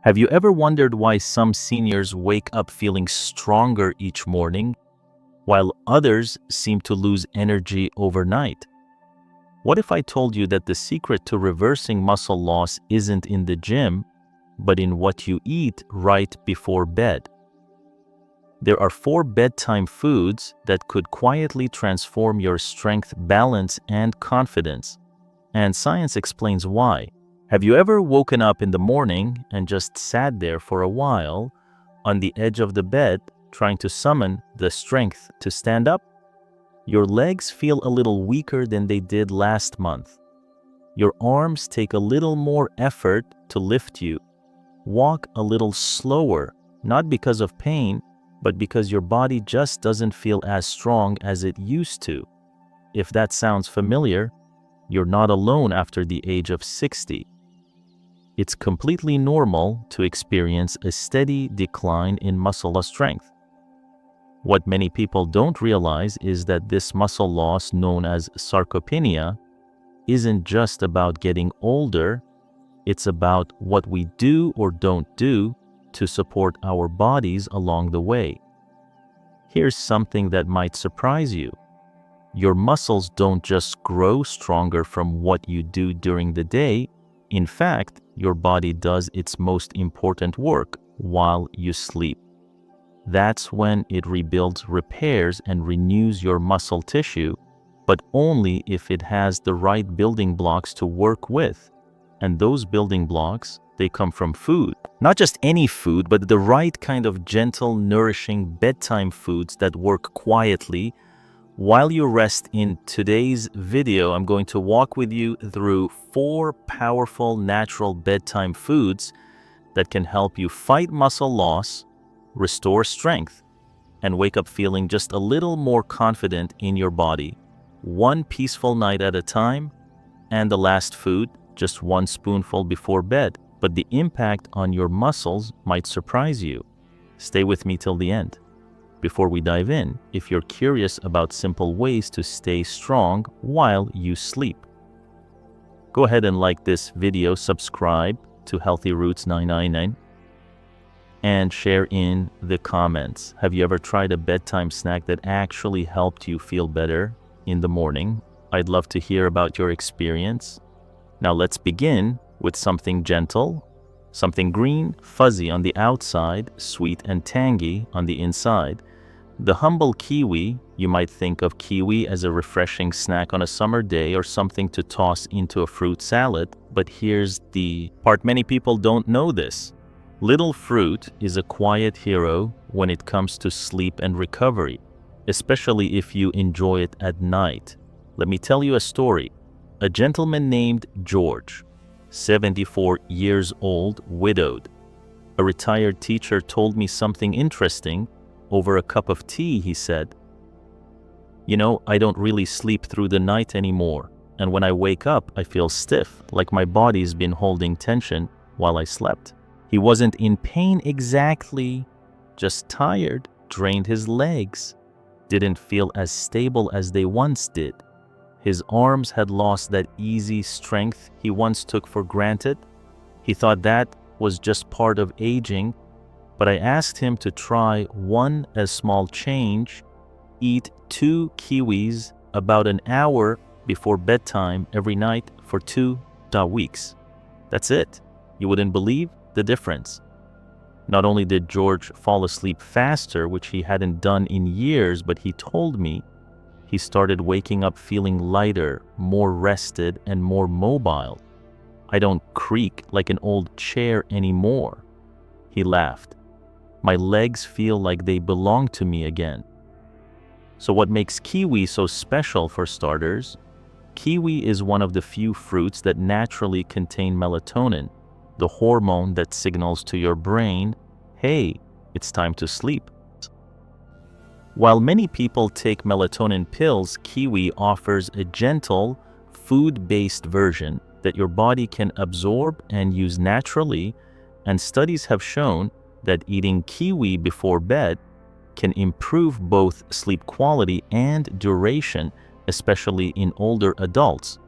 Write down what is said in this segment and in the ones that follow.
Have you ever wondered why some seniors wake up feeling stronger each morning, while others seem to lose energy overnight? What if I told you that the secret to reversing muscle loss isn't in the gym, but in what you eat right before bed? There are 4 bedtime foods that could quietly transform your strength, balance, and confidence. And science explains why. Have you ever woken up in the morning and just sat there for a while on the edge of the bed trying to summon the strength to stand up? Your legs feel a little weaker than they did last month. Your arms take a little more effort to lift you. Walk a little slower, not because of pain, but because your body just doesn't feel as strong as it used to. If that sounds familiar, you're not alone after the age of 60. It's completely normal to experience a steady decline in muscle strength. What many people don't realize is that this muscle loss, known as sarcopenia, isn't just about getting older, it's about what we do or don't do to support our bodies along the way. Here's something that might surprise you. Your muscles don't just grow stronger from what you do during the day. In fact, your body does its most important work while you sleep. That's when it rebuilds, repairs, and renews your muscle tissue, but only if it has the right building blocks to work with. And those building blocks, they come from food. Not just any food, but the right kind of gentle, nourishing bedtime foods that work quietly. While you rest, in today's video, I'm going to walk with you through 4 powerful natural bedtime foods that can help you fight muscle loss, restore strength, and wake up feeling just a little more confident in your body, one peaceful night at a time. And the last food, just 1 spoonful before bed, but the impact on your muscles might surprise you. Stay with me till the end. Before we dive in, if you're curious about simple ways to stay strong while you sleep, go ahead and like this video, subscribe to Healthy Roots 999, and share in the comments. Have you ever tried a bedtime snack that actually helped you feel better in the morning? I'd love to hear about your experience. Now let's begin with something gentle, something green, fuzzy on the outside, sweet and tangy on the inside. The humble kiwi. You might think of kiwi as a refreshing snack on a summer day or something to toss into a fruit salad, but here's the part: many people don't know this. Little fruit is a quiet hero when it comes to sleep and recovery, especially if you enjoy it at night. Let me tell you a story. A gentleman named George, 74 years old, widowed. A retired teacher told me something interesting. Over a cup of tea, he said, "You know, I don't really sleep through the night anymore, and when I wake up, I feel stiff, like my body's been holding tension while I slept." He wasn't in pain exactly, just tired, drained his legs, didn't feel as stable as they once did. His arms had lost that easy strength he once took for granted. He thought that was just part of aging, but I asked him to try a small change: eat 2 kiwis about an hour before bedtime every night for 2 weeks. That's it. You wouldn't believe the difference. Not only did George fall asleep faster, which he hadn't done in years, but he told me he started waking up feeling lighter, more rested, and more mobile. "I don't creak like an old chair anymore," he laughed. "My legs feel like they belong to me again." So what makes kiwi so special? For starters, kiwi is one of the few fruits that naturally contain melatonin, the hormone that signals to your brain, "Hey, it's time to sleep." While many people take melatonin pills, kiwi offers a gentle, food-based version that your body can absorb and use naturally, and studies have shown that eating kiwi before bed can improve both sleep quality and duration, especially in older adults.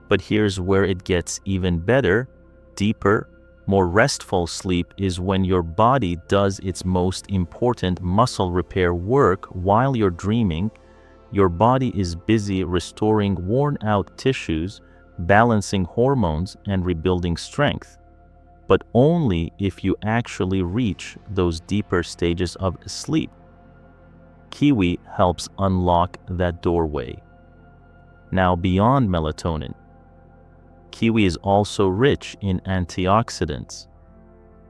But here's where it gets even better, deeper, More restful sleep is when your body does its most important muscle repair work while you're dreaming. Your body is busy restoring worn-out tissues, balancing hormones, and rebuilding strength. But only if you actually reach those deeper stages of sleep. Kiwi helps unlock that doorway. Now, beyond melatonin, kiwi is also rich in antioxidants,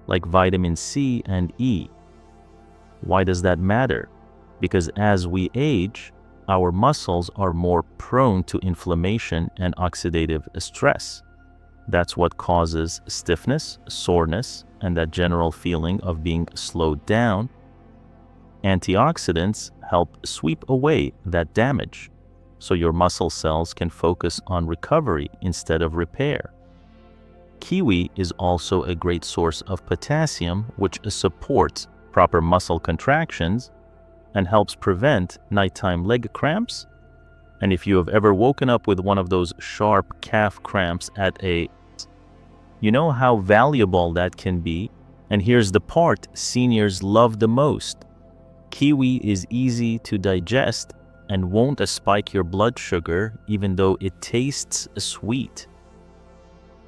like vitamin C and E. Why does that matter? Because as we age, our muscles are more prone to inflammation and oxidative stress. That's what causes stiffness, soreness, and that general feeling of being slowed down. Antioxidants help sweep away that damage, so your muscle cells can focus on recovery instead of repair. Kiwi is also a great source of potassium, which supports proper muscle contractions and helps prevent nighttime leg cramps. And if you have ever woken up with one of those sharp calf cramps you know how valuable that can be. And here's the part seniors love the most. Kiwi is easy to digest and won't spike your blood sugar even though it tastes sweet.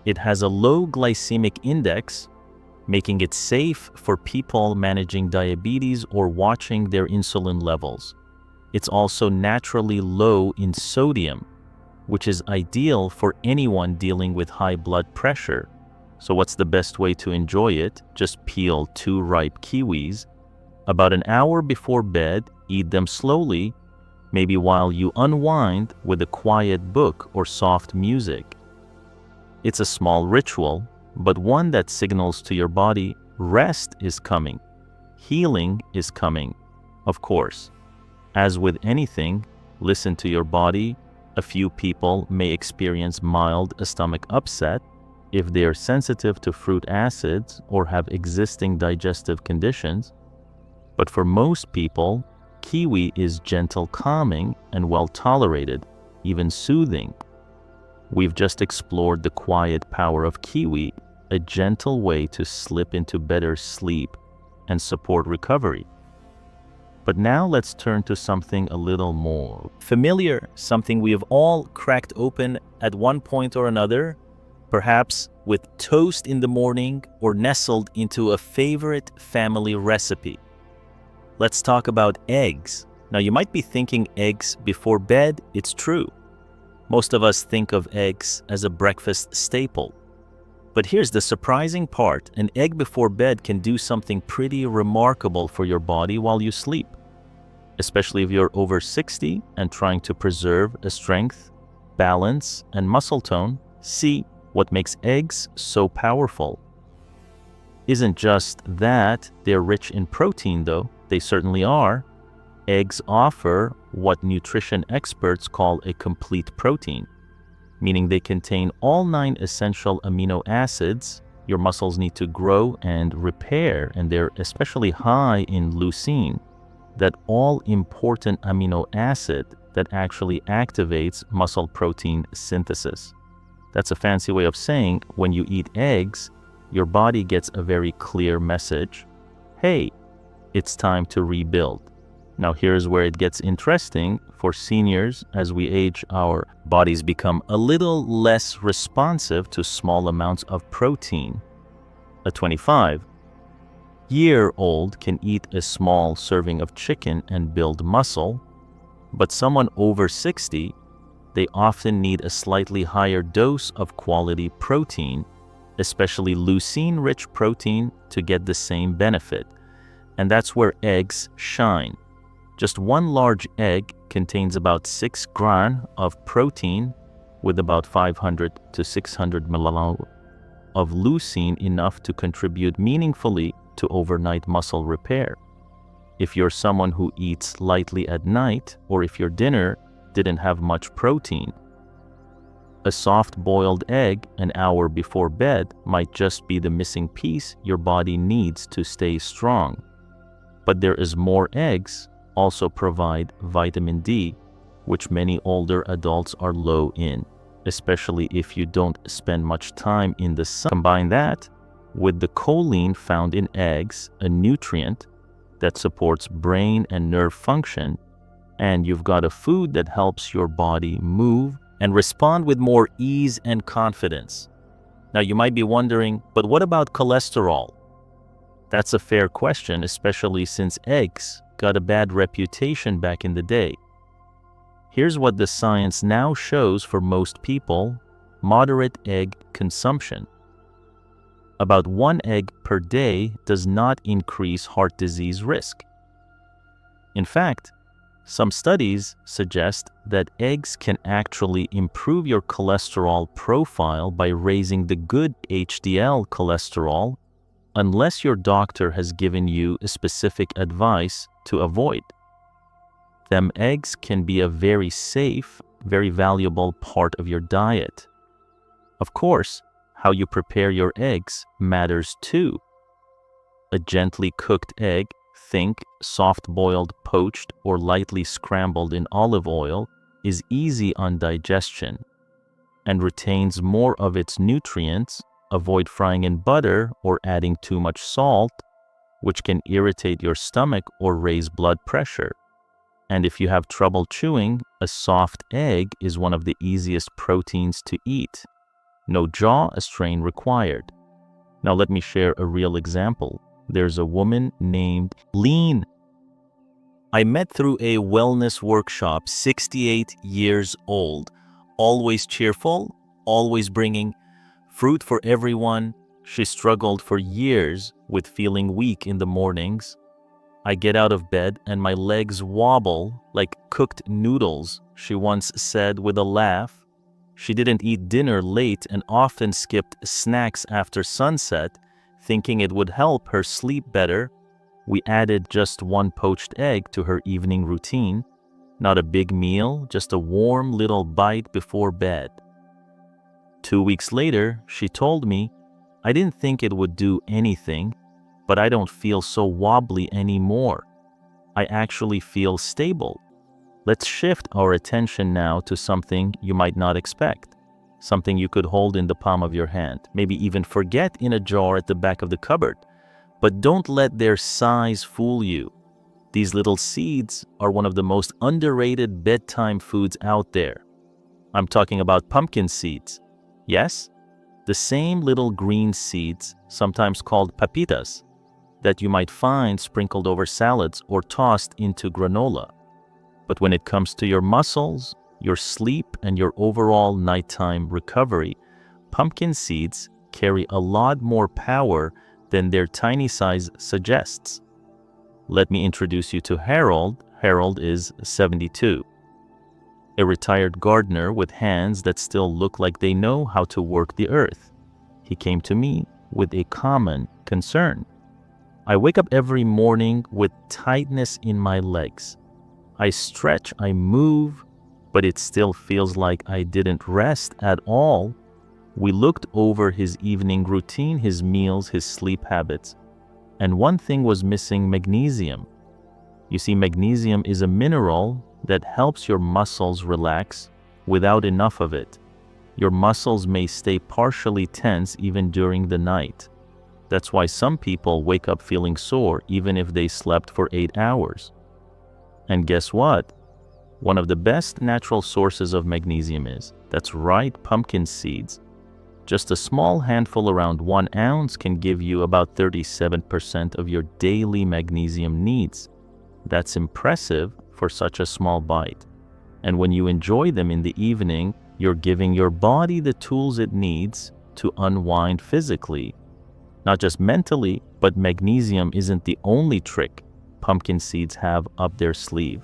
It has a low glycemic index, making it safe for people managing diabetes or watching their insulin levels. It's also naturally low in sodium, which is ideal for anyone dealing with high blood pressure. So what's the best way to enjoy it? Just peel 2 ripe kiwis. About an hour before bed, eat them slowly, maybe while you unwind with a quiet book or soft music. It's a small ritual, but one that signals to your body rest is coming, healing is coming. Of course, as with anything, listen to your body. A few people may experience mild stomach upset if they are sensitive to fruit acids or have existing digestive conditions. But for most people, kiwi is gentle calming and well tolerated, even soothing. We've just explored the quiet power of kiwi, a gentle way to slip into better sleep and support recovery. But now let's turn to something a little more familiar, something we have all cracked open at one point or another, perhaps with toast in the morning or nestled into a favorite family recipe. Let's talk about eggs. Now, you might be thinking eggs before bed. It's true. Most of us think of eggs as a breakfast staple. But here's the surprising part. An egg before bed can do something pretty remarkable for your body while you sleep, especially if you're over 60 and trying to preserve a strength, balance, and muscle tone. See, what makes eggs so powerful isn't just that they're rich in protein, though. They certainly are. Eggs offer what nutrition experts call a complete protein, meaning they contain all 9 essential amino acids your muscles need to grow and repair, and they're especially high in leucine, that all-important amino acid that actually activates muscle protein synthesis. That's a fancy way of saying when you eat eggs, your body gets a very clear message. Hey, it's time to rebuild. Now here's where it gets interesting. For seniors, as we age, our bodies become a little less responsive to small amounts of protein. A 25-year-old can eat a small serving of chicken and build muscle, but someone over 60, they often need a slightly higher dose of quality protein, especially leucine-rich protein, to get the same benefit. And that's where eggs shine. Just one large egg contains about 6 grams of protein with about 500 to 600 milliliters of leucine, enough to contribute meaningfully to overnight muscle repair. If you're someone who eats lightly at night, or if your dinner didn't have much protein, a soft-boiled egg an hour before bed might just be the missing piece your body needs to stay strong. But there is more. Eggs also provide vitamin D, which many older adults are low in, especially if you don't spend much time in the sun. Combine that with the choline found in eggs, a nutrient that supports brain and nerve function, and you've got a food that helps your body move and respond with more ease and confidence. Now, you might be wondering, but what about cholesterol? That's a fair question, especially since eggs got a bad reputation back in the day. Here's what the science now shows for most people: moderate egg consumption. About 1 egg per day does not increase heart disease risk. In fact, some studies suggest that eggs can actually improve your cholesterol profile by raising the good HDL cholesterol, unless your doctor has given you a specific advice to avoid. Them eggs can be a very safe, very valuable part of your diet. Of course, how you prepare your eggs matters too. A gently cooked egg, think soft-boiled, poached, or lightly scrambled in olive oil, is easy on digestion and retains more of its nutrients. Avoid frying in butter or adding too much salt, which can irritate your stomach or raise blood pressure. And if you have trouble chewing, a soft egg is one of the easiest proteins to eat. No jaw strain required. Now let me share a real example. There's a woman named Lean. I met through a wellness workshop, 68 years old, always cheerful, always bringing fruit for everyone. She struggled for years with feeling weak in the mornings. I get out of bed and my legs wobble like cooked noodles, she once said with a laugh. She didn't eat dinner late and often skipped snacks after sunset, thinking it would help her sleep better. We added just 1 poached egg to her evening routine. Not a big meal, just a warm little bite before bed. 2 weeks later, she told me, "I didn't think it would do anything, but I don't feel so wobbly anymore. I actually feel stable." Let's shift our attention now to something you might not expect, something you could hold in the palm of your hand, maybe even forget in a jar at the back of the cupboard. But don't let their size fool you. These little seeds are one of the most underrated bedtime foods out there. I'm talking about pumpkin seeds. Yes, the same little green seeds, sometimes called papitas, that you might find sprinkled over salads or tossed into granola. But when it comes to your muscles, your sleep, and your overall nighttime recovery, pumpkin seeds carry a lot more power than their tiny size suggests. Let me introduce you to Harold. Harold is 72, a retired gardener with hands that still look like they know how to work the earth. He came to me with a common concern. I wake up every morning with tightness in my legs. I stretch, I move, but it still feels like I didn't rest at all. We looked over his evening routine, his meals, his sleep habits, and one thing was missing: magnesium. You see, magnesium is a mineral that helps your muscles relax. Without enough of it, your muscles may stay partially tense even during the night. That's why some people wake up feeling sore even if they slept for 8 hours. And guess what? One of the best natural sources of magnesium that's right, pumpkin seeds. Just a small handful, around 1 ounce, can give you about 37% of your daily magnesium needs. That's impressive for such a small bite. And when you enjoy them in the evening, you're giving your body the tools it needs to unwind physically. Not just mentally, but magnesium isn't the only trick pumpkin seeds have up their sleeve.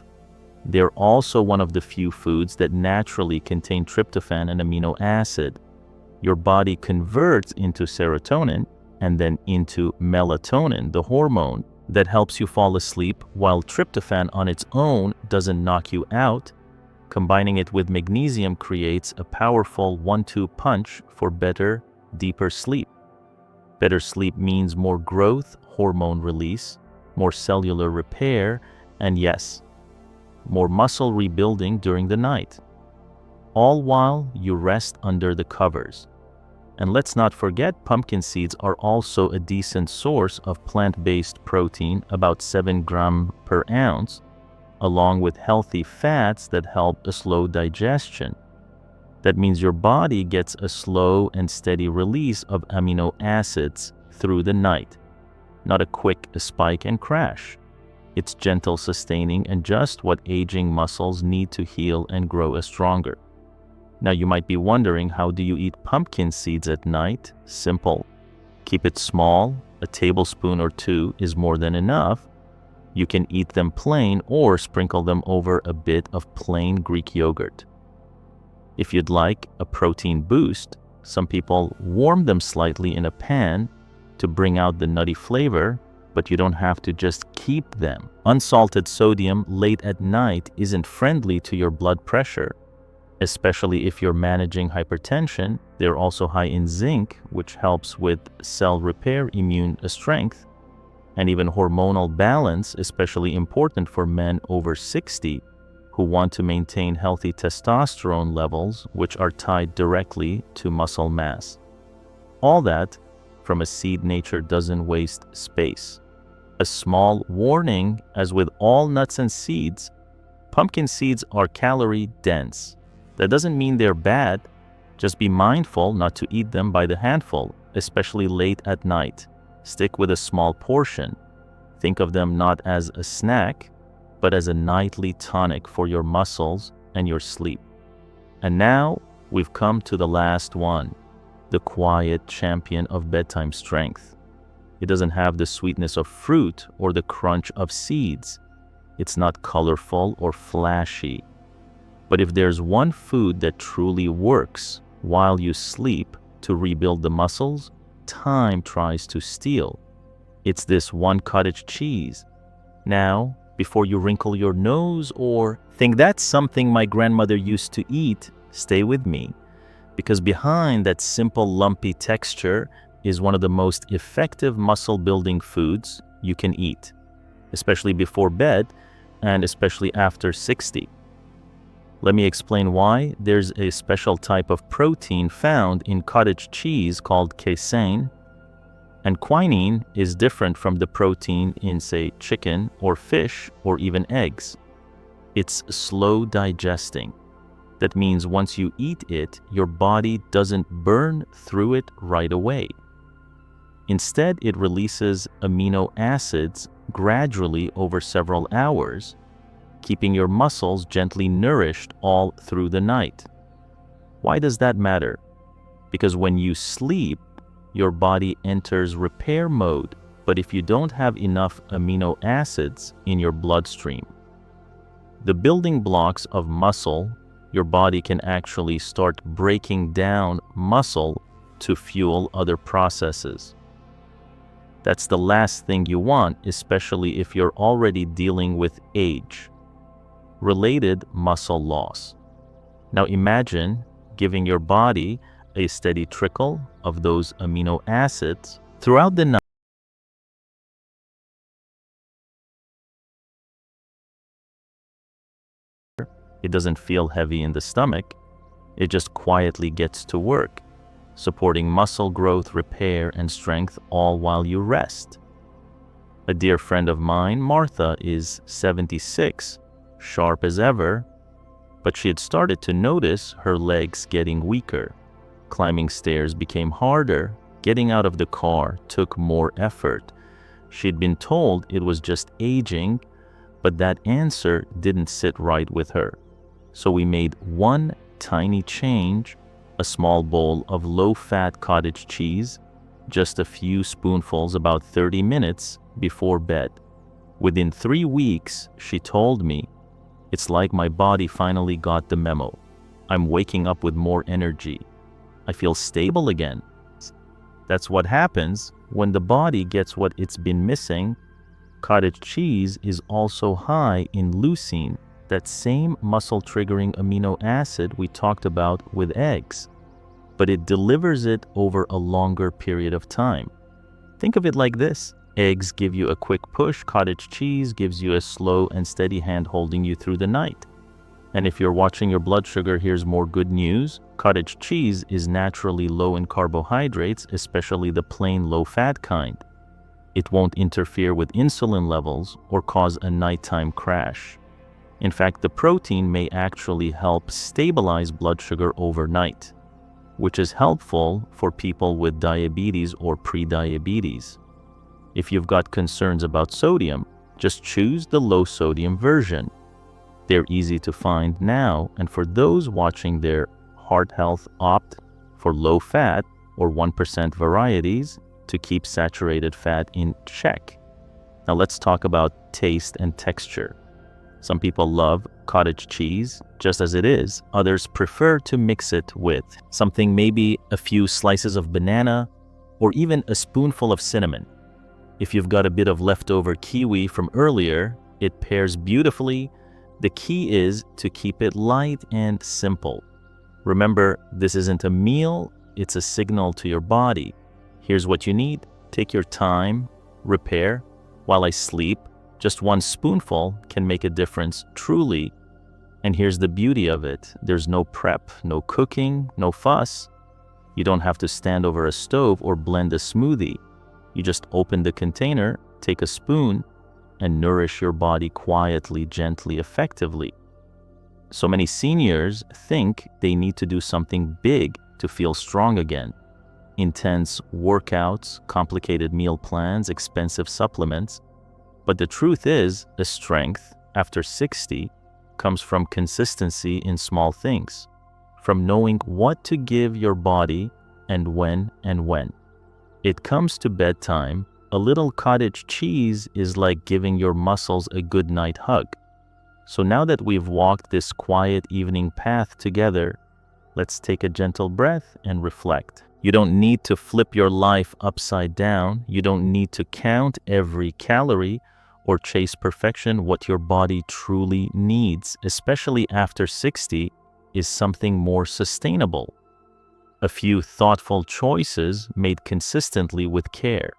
They're also one of the few foods that naturally contain tryptophan, an amino acid. Your body converts into serotonin and then into melatonin, the hormone that helps you fall asleep, while tryptophan on its own doesn't knock you out. Combining it with magnesium creates a powerful 1-2 punch for better, deeper sleep. Better sleep means more growth, hormone release, more cellular repair, and yes, more muscle rebuilding during the night, all while you rest under the covers. And let's not forget, pumpkin seeds are also a decent source of plant-based protein, about 7 grams per ounce, along with healthy fats that help a slow digestion. That means your body gets a slow and steady release of amino acids through the night, not a quick spike and crash. It's gentle, sustaining, and just what aging muscles need to heal and grow stronger. Now you might be wondering, how do you eat pumpkin seeds at night? Simple. Keep it small. A tablespoon or 2 is more than enough. You can eat them plain or sprinkle them over a bit of plain Greek yogurt. If you'd like a protein boost, some people warm them slightly in a pan to bring out the nutty flavor, but you don't have to just keep them. Unsalted sodium late at night isn't friendly to your blood pressure, especially if you're managing hypertension. They're also high in zinc, which helps with cell repair, immune strength, and even hormonal balance, especially important for men over 60 who want to maintain healthy testosterone levels, which are tied directly to muscle mass. All that from a seed nature doesn't waste space. A small warning: as with all nuts and seeds, pumpkin seeds are calorie dense. That doesn't mean they're bad. Just be mindful not to eat them by the handful, especially late at night. Stick with a small portion. Think of them not as a snack, but as a nightly tonic for your muscles and your sleep. And now we've come to the last one, the quiet champion of bedtime strength. It doesn't have the sweetness of fruit or the crunch of seeds. It's not colorful or flashy. But if there's one food that truly works while you sleep to rebuild the muscles time tries to steal, it's this one cottage cheese. Now, before you wrinkle your nose or think that's something my grandmother used to eat, stay with me, because behind that simple lumpy texture is one of the most effective muscle-building foods you can eat, especially before bed and especially after 60. Let me explain why. There's a special type of protein found in cottage cheese called casein, and quinine is different from the protein in, say, chicken or fish or even eggs. It's slow digesting. That means once you eat it, your body doesn't burn through it right away. Instead, it releases amino acids gradually over several hours, keeping your muscles gently nourished all through the night. Why does that matter? Because when you sleep, your body enters repair mode, but if you don't have enough amino acids in your bloodstream, the building blocks of muscle, your body can actually start breaking down muscle to fuel other processes. That's the last thing you want, especially if you're already dealing with age-related muscle loss. Now imagine giving your body a steady trickle of those amino acids throughout the night. It doesn't feel heavy in the stomach. It just quietly gets to work, supporting muscle growth, repair, and strength all while you rest. A dear friend of mine, Martha, is 76, sharp as ever, but she had started to notice her legs getting weaker. Climbing stairs became harder. Getting out of the car took more effort. She'd been told it was just aging, but that answer didn't sit right with her. So we made one tiny change: a small bowl of low-fat cottage cheese, just a few spoonfuls about 30 minutes before bed. Within 3 weeks, she told me, "It's like my body finally got the memo. I'm waking up with more energy. I feel stable again." That's what happens when the body gets what it's been missing. Cottage cheese is also high in leucine, that same muscle-triggering amino acid we talked about with eggs, but it delivers it over a longer period of time. Think of it like this: eggs give you a quick push, cottage cheese gives you a slow and steady hand holding you through the night. And if you're watching your blood sugar, here's more good news. Cottage cheese is naturally low in carbohydrates, especially the plain low-fat kind. It won't interfere with insulin levels or cause a nighttime crash. In fact, the protein may actually help stabilize blood sugar overnight, which is helpful for people with diabetes or prediabetes. If you've got concerns about sodium, just choose the low-sodium version. They're easy to find now, and for those watching their heart health, opt for low-fat or 1% varieties to keep saturated fat in check. Now let's talk about taste and texture. Some people love cottage cheese just as it is. Others prefer to mix it with something, maybe a few slices of banana or even a spoonful of cinnamon. If you've got a bit of leftover kiwi from earlier, it pairs beautifully. The key is to keep it light and simple. Remember, this isn't a meal, it's a signal to your body. Here's what you need. Take your time, repair. While I sleep, just one spoonful can make a difference, truly. And here's the beauty of it. There's no prep, no cooking, no fuss. You don't have to stand over a stove or blend a smoothie. You just open the container, take a spoon, and nourish your body quietly, gently, effectively. So many seniors think they need to do something big to feel strong again. Intense workouts, complicated meal plans, expensive supplements. But the truth is, the strength after 60 comes from consistency in small things, from knowing what to give your body and when. It comes to bedtime, a little cottage cheese is like giving your muscles a good night hug. So now that we've walked this quiet evening path together, let's take a gentle breath and reflect. You don't need to flip your life upside down. You don't need to count every calorie or chase perfection. What your body truly needs, especially after 60, is something more sustainable. A few thoughtful choices made consistently with care.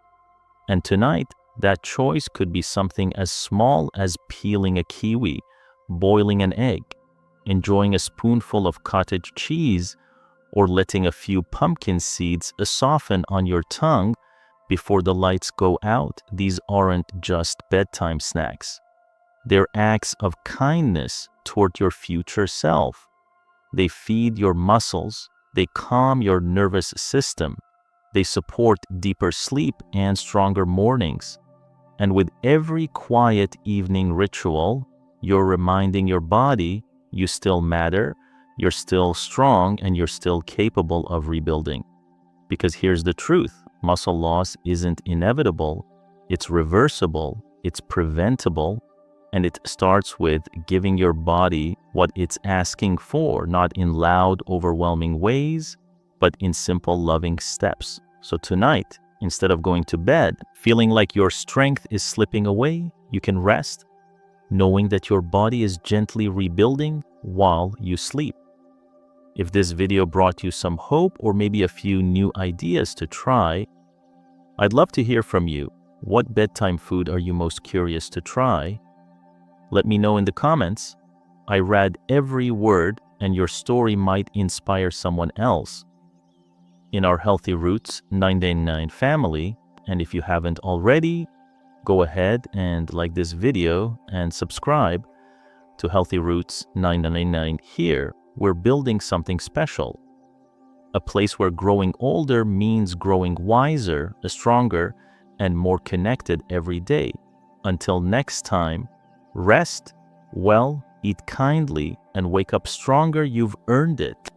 And tonight, that choice could be something as small as peeling a kiwi, boiling an egg, enjoying a spoonful of cottage cheese, or letting a few pumpkin seeds soften on your tongue before the lights go out. These aren't just bedtime snacks. They're acts of kindness toward your future self. They feed your muscles. They calm your nervous system. They support deeper sleep and stronger mornings. And with every quiet evening ritual, you're reminding your body you still matter, you're still strong, and you're still capable of rebuilding. Because here's the truth. Muscle loss isn't inevitable. It's reversible. It's preventable. And it starts with giving your body what it's asking for, not in loud, overwhelming ways, but in simple, loving steps. So tonight, instead of going to bed, feeling like your strength is slipping away, you can rest, knowing that your body is gently rebuilding while you sleep. If this video brought you some hope or maybe a few new ideas to try, I'd love to hear from you. What bedtime food are you most curious to try? Let me know in the comments. I read every word, and your story might inspire someone else. In our Healthy Roots 999 family, and if you haven't already, go ahead and like this video and subscribe to Healthy Roots 999 here. We're building something special. A place where growing older means growing wiser, stronger, and more connected every day. Until next time, rest well, eat kindly, and wake up stronger. You've earned it.